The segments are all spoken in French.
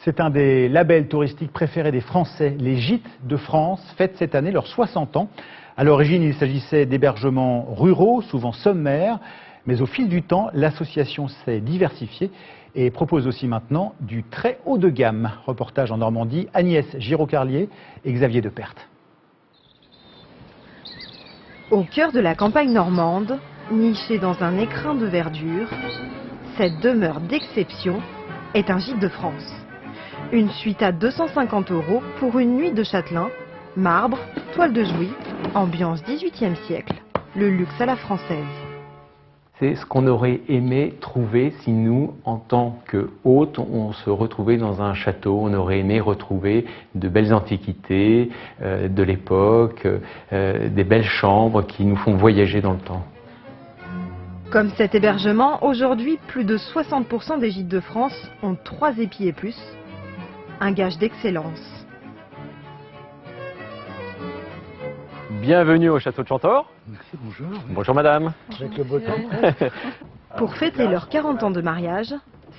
C'est un des labels touristiques préférés des Français. Les Gîtes de France fêtent cette année leurs 60 ans. À l'origine, il s'agissait d'hébergements ruraux, souvent sommaires. Mais au fil du temps, l'association s'est diversifiée et propose aussi maintenant du très haut de gamme. Reportage en Normandie, Agnès Giraud-Carlier et Xavier Deperthe. Au cœur de la campagne normande, nichée dans un écrin de verdure, cette demeure d'exception est un gîte de France. Une suite à 250 € pour une nuit de châtelain, marbre, toile de Jouy, ambiance 18e siècle, le luxe à la française. C'est ce qu'on aurait aimé trouver si nous, en tant qu'hôtes, on se retrouvait dans un château. On aurait aimé retrouver de belles antiquités de l'époque, des belles chambres qui nous font voyager dans le temps. Comme cet hébergement, aujourd'hui, plus de 60% des gîtes de France ont 3 épis et plus, un gage d'excellence. Bienvenue au château de Chantor. Merci, bonjour. Bonjour madame. Avec le beau temps. Pour fêter leurs 40 ans de mariage,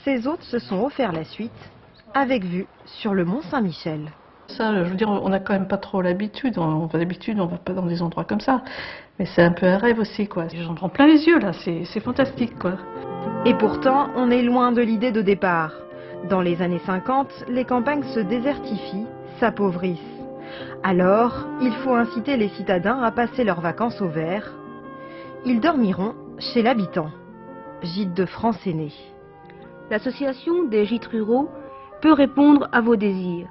ces hôtes se sont offert la suite, avec vue sur le Mont Saint-Michel. Ça, je veux dire, on n'a quand même pas trop l'habitude. D'habitude, on va pas dans des endroits comme ça. Mais c'est un peu un rêve aussi, quoi. J'en prends plein les yeux, là. C'est fantastique, quoi. Et pourtant, on est loin de l'idée de départ. Dans les années 50, les campagnes se désertifient, s'appauvrissent. Alors, il faut inciter les citadins à passer leurs vacances au vert. Ils dormiront chez l'habitant. Gîte de France est né. L'association des gîtes ruraux peut répondre à vos désirs.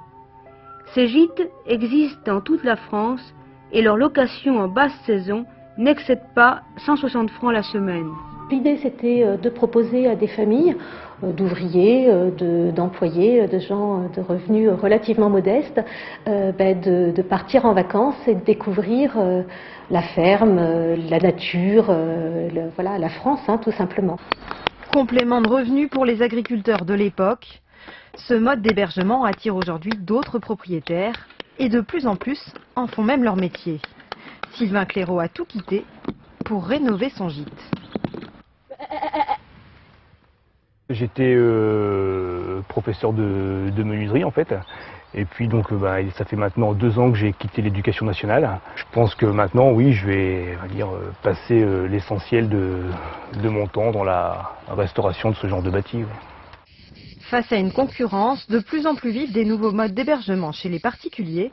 Ces gîtes existent dans toute la France et leur location en basse saison n'excède pas 160 francs la semaine. L'idée, c'était de proposer à des familles, d'ouvriers, d'employés, de gens de revenus relativement modestes, de partir en vacances et de découvrir la ferme, la nature, la France, tout simplement. Complément de revenus pour les agriculteurs de l'époque, ce mode d'hébergement attire aujourd'hui d'autres propriétaires et de plus en plus en font même leur métier. Sylvain Clairaut a tout quitté pour rénover son gîte. J'étais professeur de menuiserie en fait, et puis donc ça fait maintenant 2 ans que j'ai quitté l'éducation nationale. Je pense que maintenant, oui, je vais passer l'essentiel de mon temps dans la restauration de ce genre de bâti. Face à une concurrence de plus en plus vive des nouveaux modes d'hébergement chez les particuliers,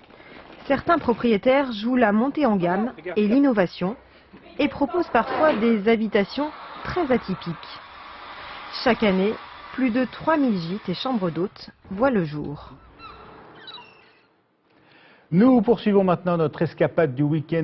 certains propriétaires jouent la montée en gamme et l'innovation et proposent parfois des habitations très atypiques. Chaque année, plus de 3000 gîtes et chambres d'hôtes voient le jour. Nous poursuivons maintenant notre escapade du week-end.